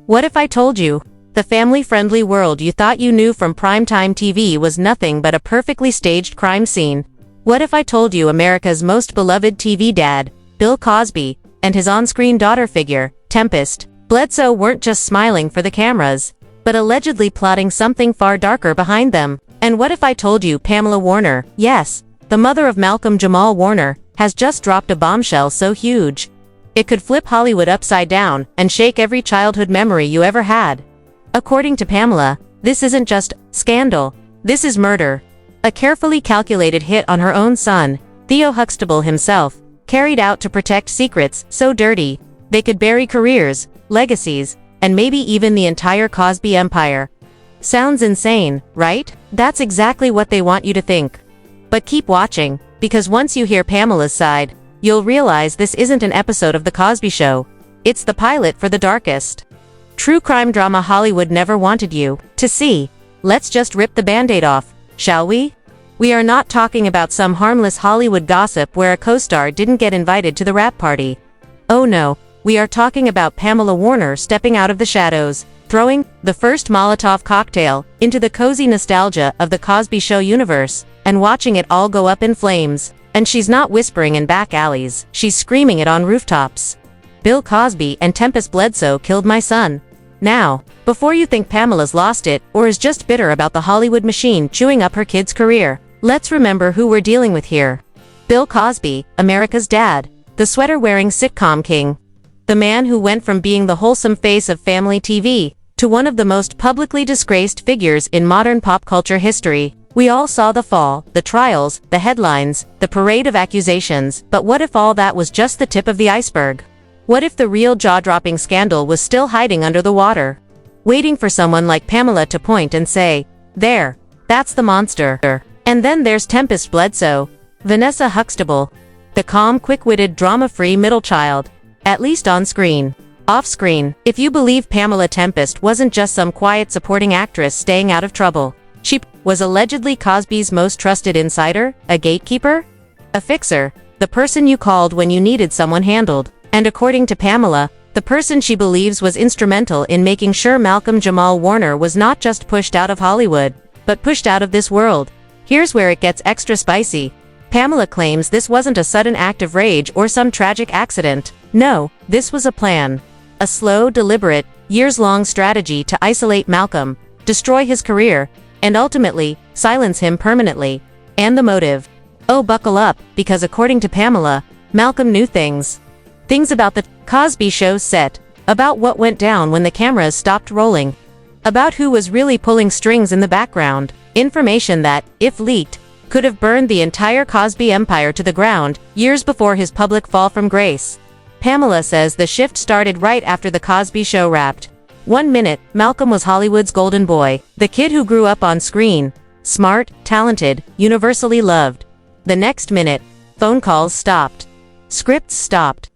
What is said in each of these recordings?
What if I told you? The family-friendly world you thought you knew from primetime TV was nothing but a perfectly staged crime scene. What if I told you America's most beloved TV dad, Bill Cosby, and his on-screen daughter figure, Tempestt, Bledsoe weren't just smiling for the cameras, but allegedly plotting something far darker behind them? And what if I told you Pamela Warner, yes, the mother of Malcolm Jamal Warner, has just dropped a bombshell so huge it could flip Hollywood upside down and shake every childhood memory you ever had? According to Pamela, this isn't just scandal, this is murder. A carefully calculated hit on her own son, Theo Huxtable himself, carried out to protect secrets so dirty they could bury careers, legacies, and maybe even the entire Cosby empire. Sounds insane, right? That's exactly what they want you to think. But keep watching, because once you hear Pamela's side, you'll realize this isn't an episode of The Cosby Show. It's the pilot for the darkest true crime drama Hollywood never wanted you to see. Let's just rip the band-aid off, shall we? We are not talking about some harmless Hollywood gossip where a co-star didn't get invited to the wrap party. Oh no, we are talking about Pamela Warner stepping out of the shadows, throwing the first Molotov cocktail into the cozy nostalgia of the Cosby Show universe, and watching it all go up in flames. And she's not whispering in back alleys, she's screaming it on rooftops. Bill Cosby and Tempestt Bledsoe killed my son. Now, before you think Pamela's lost it or is just bitter about the Hollywood machine chewing up her kid's career, let's remember who we're dealing with here. Bill Cosby, America's dad, the sweater-wearing sitcom king. The man who went from being the wholesome face of family TV to one of the most publicly disgraced figures in modern pop culture history. We all saw the fall, the trials, the headlines, the parade of accusations, but what if all that was just the tip of the iceberg? What if the real jaw-dropping scandal was still hiding under the water, waiting for someone like Pamela to point and say, "There, that's the monster"? And then there's Tempestt Bledsoe, Vanessa Huxtable, the calm, quick-witted, drama-free middle child, at least on screen. Off-screen, if you believe Pamela Tempestt wasn't just some quiet supporting actress staying out of trouble, she was allegedly Cosby's most trusted insider, a gatekeeper, a fixer, the person you called when you needed someone handled. And according to Pamela, the person she believes was instrumental in making sure Malcolm Jamal Warner was not just pushed out of Hollywood, but pushed out of this world. Here's where it gets extra spicy. Pamela claims this wasn't a sudden act of rage or some tragic accident. No, this was a plan. A slow, deliberate, years-long strategy to isolate Malcolm, destroy his career, and ultimately, silence him permanently. And the motive? Oh, buckle up, because according to Pamela, Malcolm knew things. Things about the Cosby Show set, about what went down when the cameras stopped rolling, about who was really pulling strings in the background, information that, if leaked, could have burned the entire Cosby empire to the ground, years before his public fall from grace. Pamela says the shift started right after the Cosby Show wrapped. 1 minute, Malcolm was Hollywood's golden boy, the kid who grew up on screen, smart, talented, universally loved. The next minute, phone calls stopped. Scripts stopped.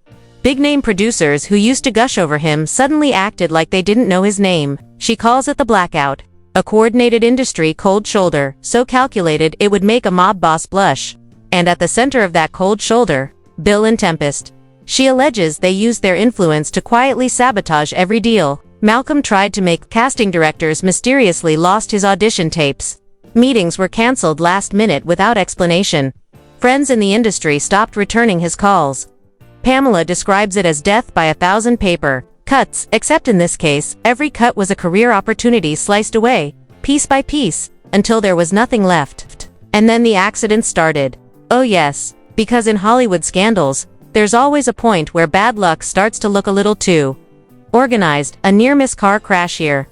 Big-name producers who used to gush over him suddenly acted like they didn't know his name. She calls it the blackout. A coordinated industry cold shoulder, so calculated it would make a mob boss blush. And at the center of that cold shoulder, Bill and Tempestt. She alleges they used their influence to quietly sabotage every deal. Malcolm tried to make casting directors mysteriously lost his audition tapes. Meetings were canceled last minute without explanation. Friends in the industry stopped returning his calls. Pamela describes it as death by 1,000 paper cuts, except in this case, every cut was a career opportunity sliced away, piece by piece, until there was nothing left. And then the accident started. Oh yes, because in Hollywood scandals, there's always a point where bad luck starts to look a little too organized. A near-miss car crash here.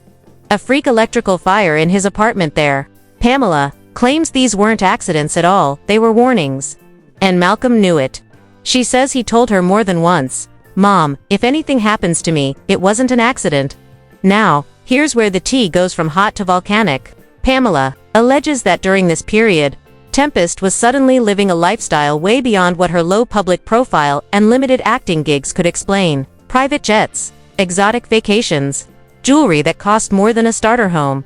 A freak electrical fire in his apartment there. Pamela claims these weren't accidents at all, they were warnings. And Malcolm knew it. She says he told her more than once, "Mom, if anything happens to me, it wasn't an accident." Now, here's where the tea goes from hot to volcanic. Pamela alleges that during this period, Tempestt was suddenly living a lifestyle way beyond what her low public profile and limited acting gigs could explain. Private jets, exotic vacations, jewelry that cost more than a starter home.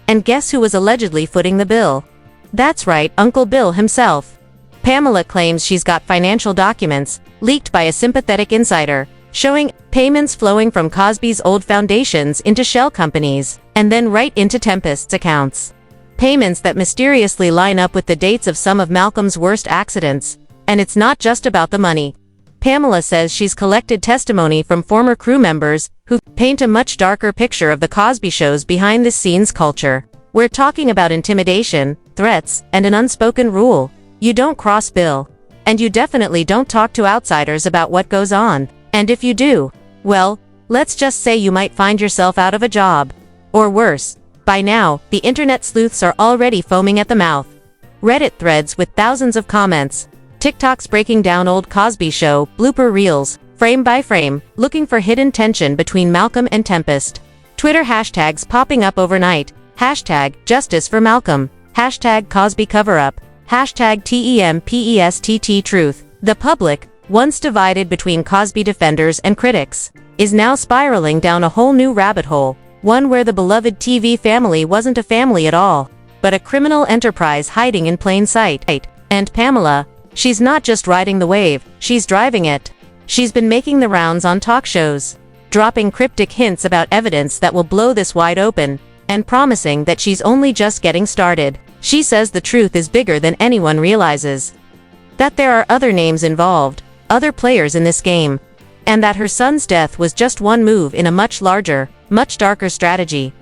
And guess who was allegedly footing the bill? That's right, Uncle Bill himself. Pamela claims she's got financial documents, leaked by a sympathetic insider, showing payments flowing from Cosby's old foundations into shell companies, and then right into Tempestt's accounts. Payments that mysteriously line up with the dates of some of Malcolm's worst accidents. And it's not just about the money. Pamela says she's collected testimony from former crew members who paint a much darker picture of the Cosby Show's behind-the-scenes culture. We're talking about intimidation, threats, and an unspoken rule. You don't cross Bill. And you definitely don't talk to outsiders about what goes on. And if you do, well, let's just say you might find yourself out of a job. Or worse. By now, the internet sleuths are already foaming at the mouth. Reddit threads with thousands of comments. TikToks breaking down old Cosby Show blooper reels, frame by frame, looking for hidden tension between Malcolm and Tempestt. Twitter hashtags popping up overnight. Hashtag Justice for Malcolm. Hashtag Cosby Cover-Up. Hashtag TEMPESTT Truth. The public, once divided between Cosby defenders and critics, is now spiraling down a whole new rabbit hole. One where the beloved TV family wasn't a family at all, but a criminal enterprise hiding in plain sight. And Pamela, she's not just riding the wave, she's driving it. She's been making the rounds on talk shows, dropping cryptic hints about evidence that will blow this wide open, and promising that she's only just getting started. She says the truth is bigger than anyone realizes. That there are other names involved, other players in this game, and that her son's death was just one move in a much larger, much darker strategy.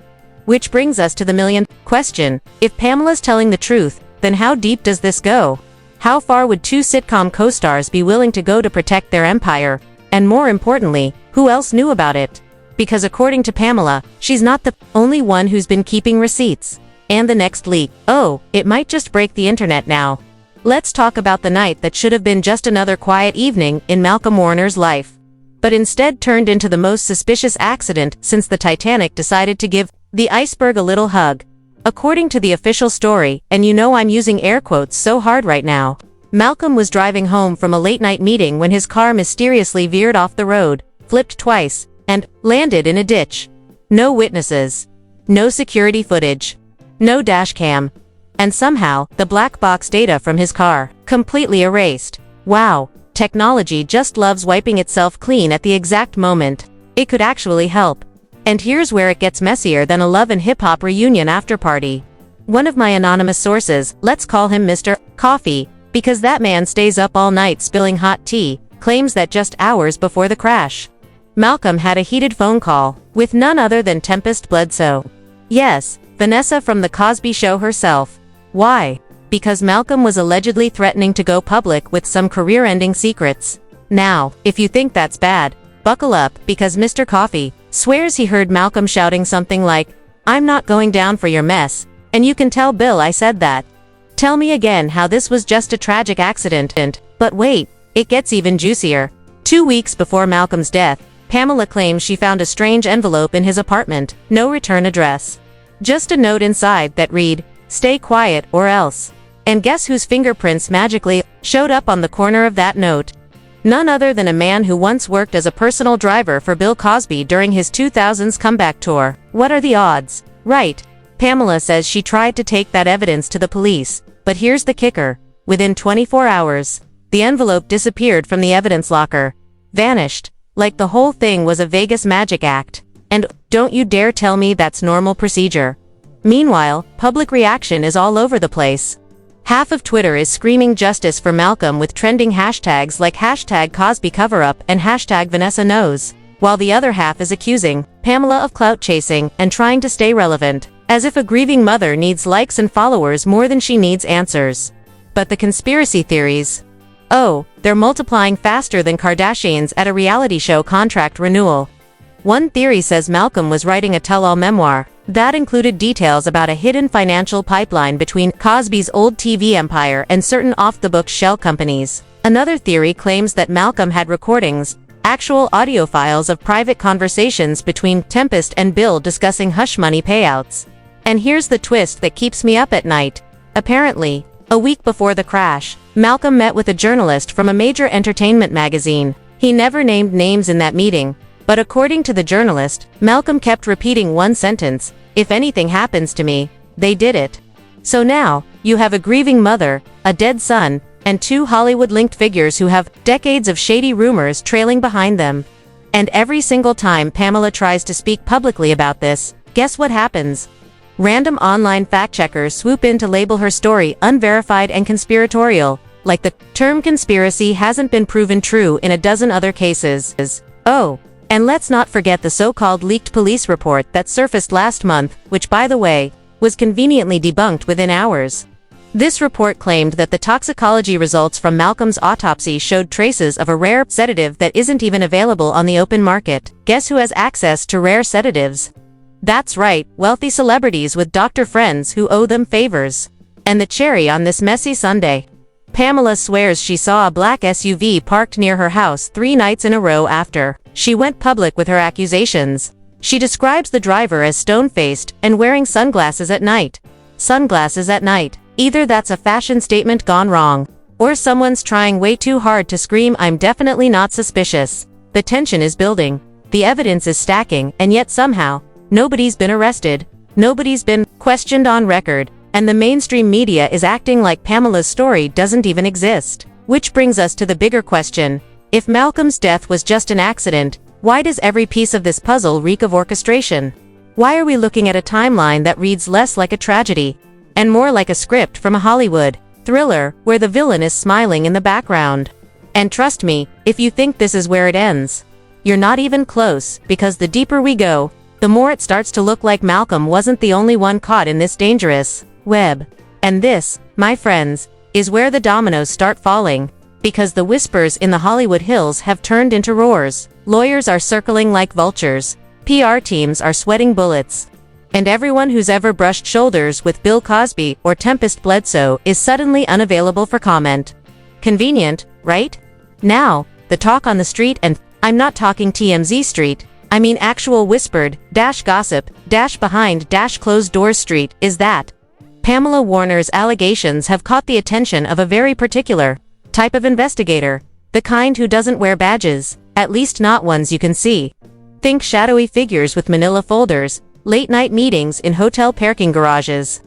Which brings us to the million question. If Pamela's telling the truth, then how deep does this go? How far would two sitcom co-stars be willing to go to protect their empire? And more importantly, who else knew about it? Because according to Pamela, she's not the only one who's been keeping receipts. And the next leak. Oh, it might just break the internet now. Let's talk about the night that should have been just another quiet evening in Malcolm Warner's life, but instead turned into the most suspicious accident since the Titanic decided to give the iceberg a little hug. According to the official story, and you know I'm using air quotes so hard right now, Malcolm was driving home from a late-night meeting when his car mysteriously veered off the road, flipped twice, and landed in a ditch. No witnesses. No security footage. No dashcam. And somehow, the black box data from his car, completely erased. Wow. Technology just loves wiping itself clean at the exact moment it could actually help. And here's where it gets messier than a Love and Hip Hop reunion after-party. One of my anonymous sources, let's call him Mr. Coffee, because that man stays up all night spilling hot tea, claims that just hours before the crash, Malcolm had a heated phone call with none other than Tempestt Bledsoe. Yes, Vanessa from The Cosby Show herself. Why? Because Malcolm was allegedly threatening to go public with some career-ending secrets. Now, if you think that's bad, buckle up, because Mr. Coffee swears he heard Malcolm shouting something like, "I'm not going down for your mess, and you can tell Bill I said that." Tell me again how this was just a tragic accident. But wait, it gets even juicier. 2 weeks before Malcolm's death, Pamela claims she found a strange envelope in his apartment, no return address. Just a note inside that read, "Stay quiet or else." And guess whose fingerprints magically showed up on the corner of that note? None other than a man who once worked as a personal driver for Bill Cosby during his 2000s comeback tour. What are the odds? Right. Pamela says she tried to take that evidence to the police, but here's the kicker. Within 24 hours, the envelope disappeared from the evidence locker. Vanished. Like the whole thing was a Vegas magic act. And don't you dare tell me that's normal procedure. Meanwhile, public reaction is all over the place. Half of Twitter is screaming justice for Malcolm with trending hashtags like hashtag Cosby Cover-Up and hashtag Vanessa Knows, while the other half is accusing Pamela of clout chasing and trying to stay relevant, as if a grieving mother needs likes and followers more than she needs answers. But the conspiracy theories? Oh, they're multiplying faster than Kardashians at a reality show contract renewal. One theory says Malcolm was writing a tell-all memoir that included details about a hidden financial pipeline between Cosby's old TV empire and certain off-the-books shell companies. Another theory claims that Malcolm had recordings, actual audio files of private conversations between Tempestt and Bill discussing hush money payouts. And here's the twist that keeps me up at night. Apparently, a week before the crash, Malcolm met with a journalist from a major entertainment magazine. He never named names in that meeting, but according to the journalist, Malcolm kept repeating one sentence, "If anything happens to me, they did it." So now, you have a grieving mother, a dead son, and two Hollywood-linked figures who have decades of shady rumors trailing behind them. And every single time Pamela tries to speak publicly about this, guess what happens? Random online fact-checkers swoop in to label her story unverified and conspiratorial, like the term conspiracy hasn't been proven true in a dozen other cases. Oh, and let's not forget the so-called leaked police report that surfaced last month, which, by the way, was conveniently debunked within hours. This report claimed that the toxicology results from Malcolm's autopsy showed traces of a rare sedative that isn't even available on the open market. Guess who has access to rare sedatives? That's right, wealthy celebrities with doctor friends who owe them favors. And the cherry on this messy Sunday. Pamela swears she saw a black SUV parked near her house 3 nights in a row after she went public with her accusations. She describes the driver as stone-faced and wearing sunglasses at night. Sunglasses at night. Either that's a fashion statement gone wrong, or someone's trying way too hard to scream "I'm definitely not suspicious." The tension is building, the evidence is stacking, and yet somehow, nobody's been arrested, nobody's been questioned on record, and the mainstream media is acting like Pamela's story doesn't even exist. Which brings us to the bigger question. If Malcolm's death was just an accident, why does every piece of this puzzle reek of orchestration? Why are we looking at a timeline that reads less like a tragedy, and more like a script from a Hollywood thriller, where the villain is smiling in the background? And trust me, if you think this is where it ends, you're not even close, because the deeper we go, the more it starts to look like Malcolm wasn't the only one caught in this dangerous web. And this, my friends, is where the dominoes start falling, because the whispers in the Hollywood Hills have turned into roars. Lawyers are circling like vultures, PR teams are sweating bullets, and everyone who's ever brushed shoulders with Bill Cosby or Tempestt Bledsoe is suddenly unavailable for comment. Convenient, right? Now, the talk on the street, and I'm not talking TMZ street, I mean actual whispered, gossip, behind closed doors street, is that Pamela Warner's allegations have caught the attention of a very particular type of investigator, the kind who doesn't wear badges, at least not ones you can see. Think shadowy figures with manila folders, late-night meetings in hotel parking garages,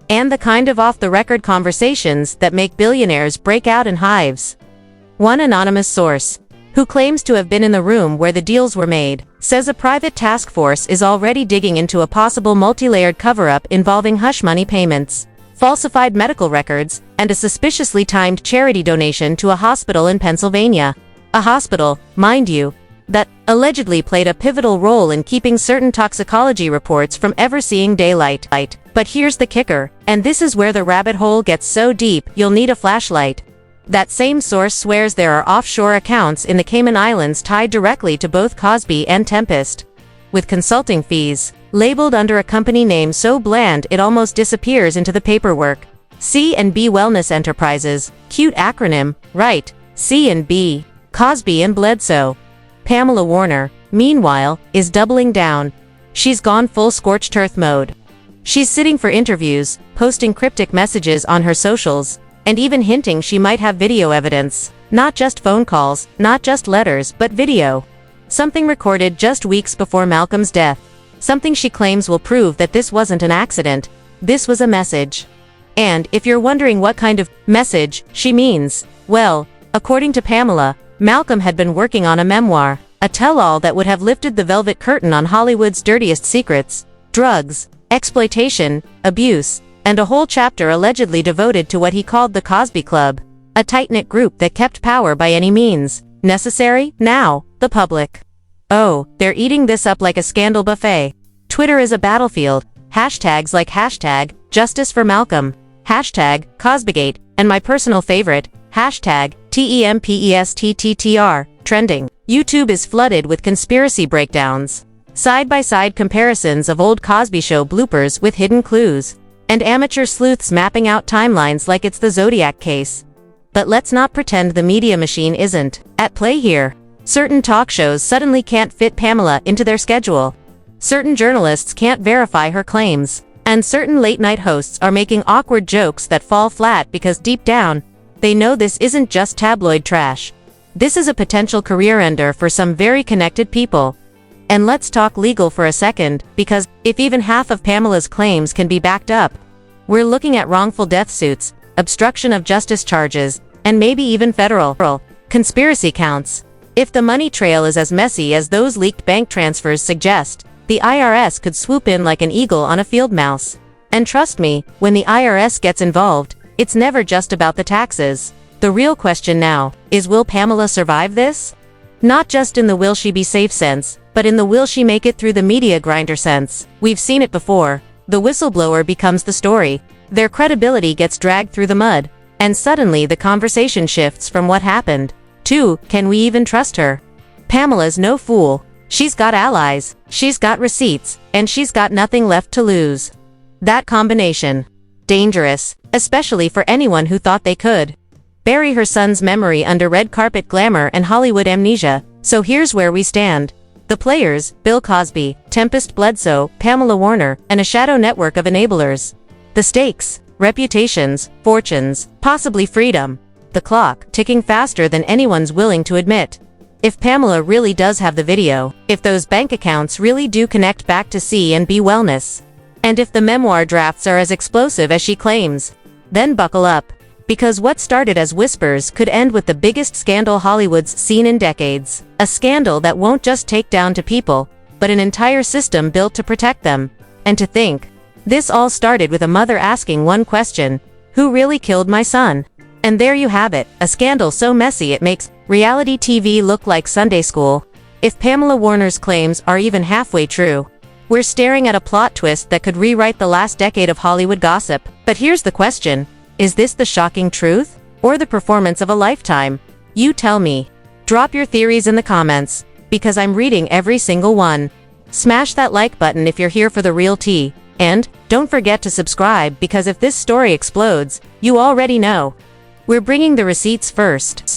and the kind of off-the-record conversations that make billionaires break out in hives. One anonymous source, who claims to have been in the room where the deals were made, says a private task force is already digging into a possible multi-layered cover-up involving hush money payments, falsified medical records, and a suspiciously timed charity donation to a hospital in Pennsylvania. A hospital, mind you, that allegedly played a pivotal role in keeping certain toxicology reports from ever seeing daylight. But here's the kicker, and this is where the rabbit hole gets so deep you'll need a flashlight. That same source swears there are offshore accounts in the Cayman Islands tied directly to both Cosby and Tempestt, with consulting fees labeled under a company name so bland it almost disappears into the paperwork. C&B Wellness Enterprises, cute acronym, right? C&B, Cosby and Bledsoe. Pamela Warner, meanwhile, is doubling down. She's gone full scorched earth mode. She's sitting for interviews, posting cryptic messages on her socials, and even hinting she might have video evidence. Not just phone calls, not just letters, but video. Something recorded just weeks before Malcolm's death. Something she claims will prove that this wasn't an accident. This was a message. And if you're wondering what kind of message she means, well, according to Pamela, Malcolm had been working on a memoir, a tell-all that would have lifted the velvet curtain on Hollywood's dirtiest secrets, drugs, exploitation, abuse, and a whole chapter allegedly devoted to what he called the Cosby Club, a tight-knit group that kept power by any means necessary. Now, the public. Oh, they're eating this up like a scandal buffet. Twitter is a battlefield. Hashtags like hashtag Justice for Malcolm, hashtag Cosbygate, and my personal favorite, hashtag TEMPESTTTR, trending. YouTube is flooded with conspiracy breakdowns, side-by-side comparisons of old Cosby Show bloopers with hidden clues, and amateur sleuths mapping out timelines like it's the Zodiac case. But let's not pretend the media machine isn't at play here. Certain talk shows suddenly can't fit Pamela into their schedule. Certain journalists can't verify her claims, and certain late-night hosts are making awkward jokes that fall flat because deep down, they know this isn't just tabloid trash. This is a potential career ender for some very connected people. And let's talk legal for a second, because if even half of Pamela's claims can be backed up, we're looking at wrongful death suits, obstruction of justice charges, and maybe even federal conspiracy counts. If the money trail is as messy as those leaked bank transfers suggest, the IRS could swoop in like an eagle on a field mouse. And trust me, when the IRS gets involved, it's never just about the taxes. The real question now is, will Pamela survive this? Not just in the will she be safe sense, but in the will she make it through the media grinder sense. We've seen it before. The whistleblower becomes the story. Their credibility gets dragged through the mud. And suddenly the conversation shifts from what happened to, can we even trust her? Pamela's no fool. She's got allies, she's got receipts, and she's got nothing left to lose. That combination. Dangerous, especially for anyone who thought they could bury her son's memory under red carpet glamour and Hollywood amnesia. So here's where we stand. The players: Bill Cosby, Tempestt Bledsoe, Pamela Warner, and a shadow network of enablers. The stakes: reputations, fortunes, possibly freedom. The clock ticking faster than anyone's willing to admit. If Pamela really does have the video, if those bank accounts really do connect back to C and B Wellness, and if the memoir drafts are as explosive as she claims, then buckle up. Because what started as whispers could end with the biggest scandal Hollywood's seen in decades. A scandal that won't just take down two people, but an entire system built to protect them. And to think, this all started with a mother asking one question: who really killed my son? And there you have it, a scandal so messy it makes reality TV look like Sunday school. If Pamela Warner's claims are even halfway true, we're staring at a plot twist that could rewrite the last decade of Hollywood gossip. But here's the question: is this the shocking truth, or the performance of a lifetime? You tell me. Drop your theories in the comments, because I'm reading every single one. Smash that like button if you're here for the real tea, and don't forget to subscribe, because if this story explodes, you already know. We're bringing the receipts first.